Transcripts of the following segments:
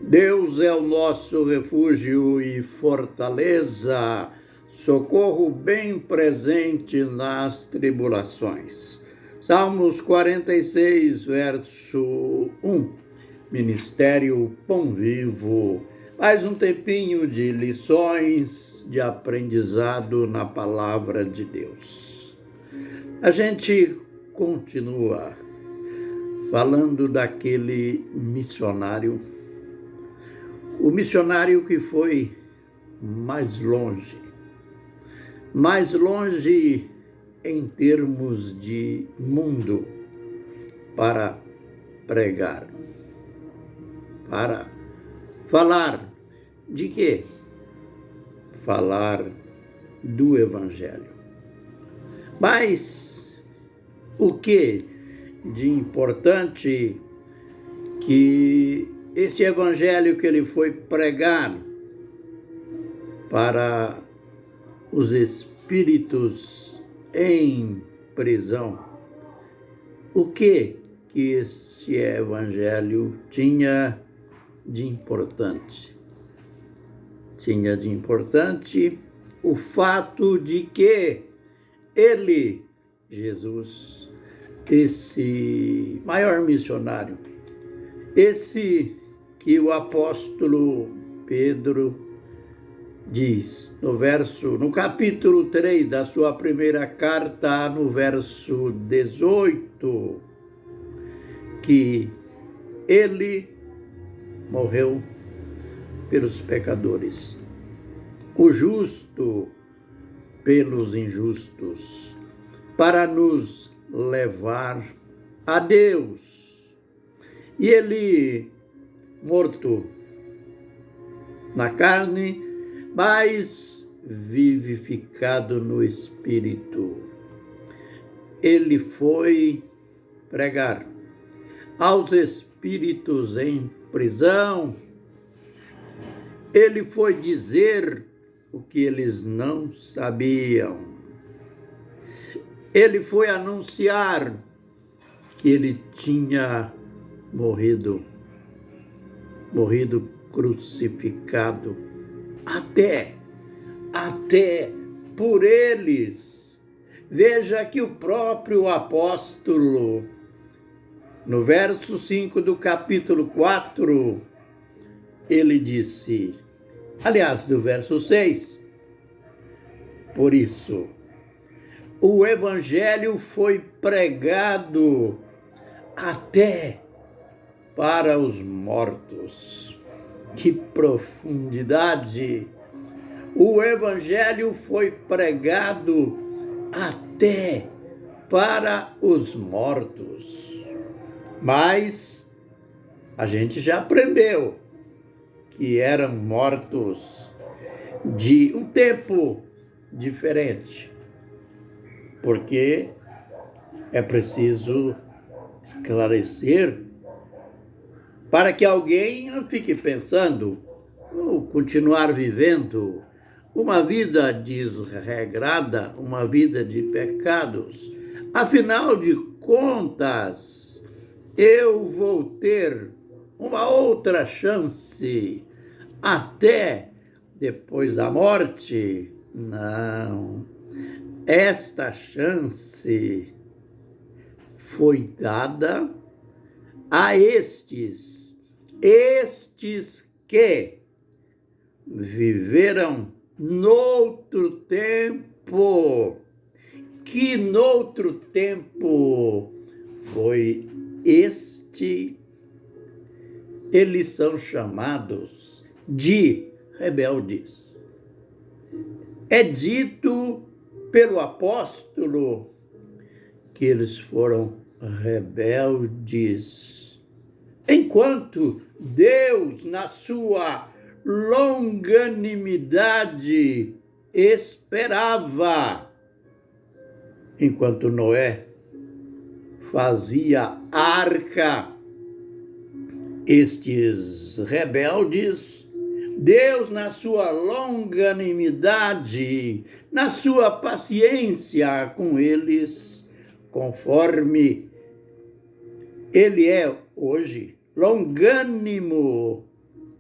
Deus é o nosso refúgio e fortaleza, socorro bem presente nas tribulações. Salmos 46, verso 1. Ministério Pão Vivo. Mais um tempinho de lições, de aprendizado na palavra de Deus. A gente continua falando daquele missionário, o missionário que foi mais longe em termos de mundo para pregar, para falar de quê? Falar do Evangelho. Mas o que de importante que esse Evangelho que ele foi pregar para os espíritos em prisão, o que esse Evangelho tinha de importante? Tinha de importante o fato de que ele, Jesus, esse maior missionário, esse que o apóstolo Pedro diz no capítulo 3 da sua primeira carta, no verso 18, que ele morreu pelos pecadores, o justo pelos injustos, para nos levar a Deus. E ele, morto na carne, mas vivificado no espírito, ele foi pregar aos espíritos em prisão. Ele foi dizer o que eles não sabiam. Ele foi anunciar que ele tinha morrido crucificado, até por eles. Veja que o próprio apóstolo, no verso 5 do capítulo 4, ele disse, aliás, do verso 6, por isso, o Evangelho foi pregado até para os mortos. Que profundidade! O Evangelho foi pregado até para os mortos. Mas a gente já aprendeu que eram mortos de um tempo diferente, porque é preciso esclarecer para que alguém não fique pensando ou continuar vivendo uma vida desregrada, uma vida de pecados. Afinal de contas, eu vou ter uma outra chance até depois da morte? Não. Esta chance foi dada a estes que viveram noutro tempo. Que noutro tempo foi este? Eles são chamados de rebeldes. É dito pelo apóstolo que eles foram rebeldes, enquanto Deus, na sua longanimidade, esperava, enquanto Noé fazia arca, estes rebeldes, Deus, na sua longanimidade, na sua paciência com eles, conforme Ele é hoje longânimo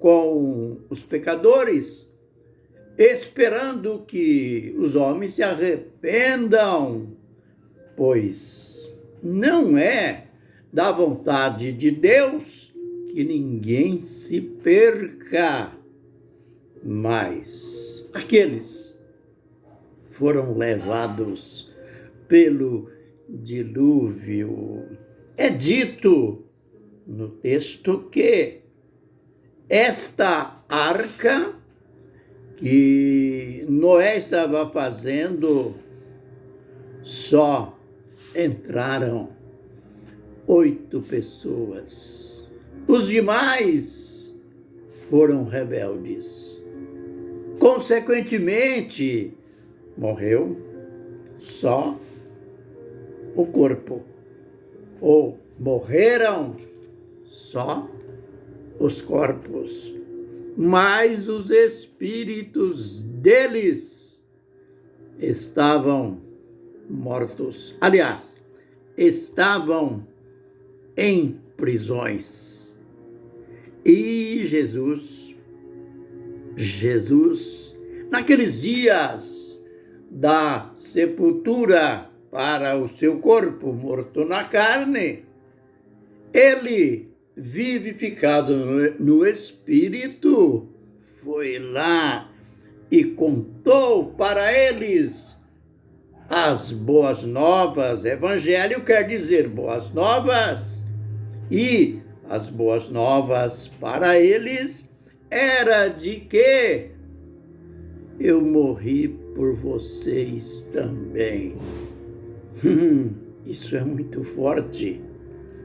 com os pecadores, esperando que os homens se arrependam, pois não é da vontade de Deus que ninguém se perca, mas aqueles foram levados pelo dilúvio. É dito no texto que esta arca que Noé estava fazendo, só entraram 8 pessoas. Os demais foram rebeldes. Consequentemente, morreu só o corpo, ou morreram só os corpos, mas os espíritos deles estavam mortos. Aliás, estavam em prisões. E Jesus, naqueles dias da sepultura para o seu corpo morto na carne, ele, vivificado no Espírito, foi lá e contou para eles as boas novas. Evangelho quer dizer boas novas, e as boas novas para eles era de que eu morri por vocês também. Isso é muito forte.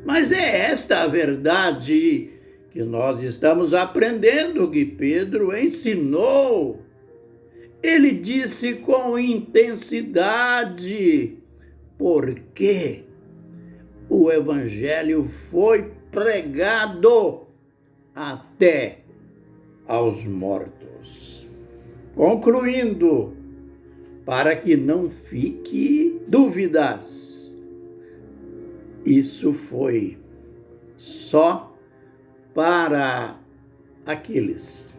Mas é esta a verdade que nós estamos aprendendo, que Pedro ensinou. Ele disse com intensidade, porque o Evangelho foi pregado até aos mortos. Concluindo, para que não fique dúvidas, isso foi só para aqueles.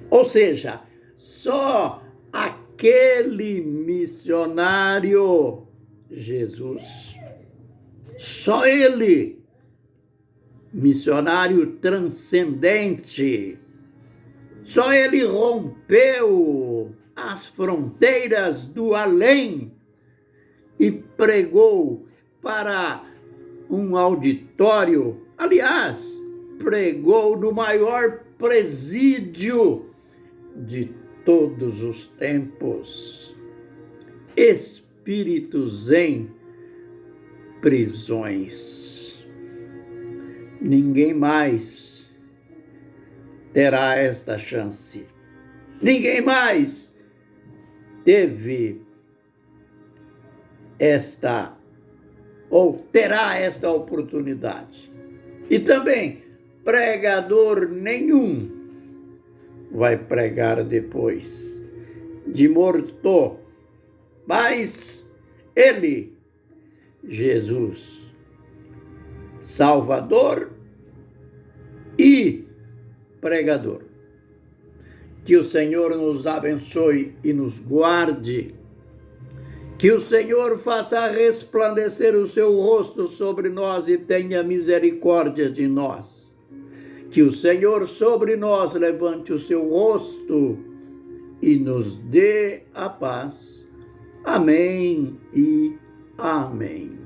Ou seja, só aquele missionário, Jesus, só ele, missionário transcendente, só ele rompeu as fronteiras do além e pregou para um auditório. Aliás, pregou no maior presídio de todos os tempos. Espíritos em prisões. Ninguém mais terá esta chance. Ninguém mais teve esta ou terá esta oportunidade. E também, pregador nenhum vai pregar depois de morto, mas ele, Jesus, Salvador e pregador. Que o Senhor nos abençoe e nos guarde. Que o Senhor faça resplandecer o seu rosto sobre nós e tenha misericórdia de nós. Que o Senhor sobre nós levante o seu rosto e nos dê a paz. Amém e amém.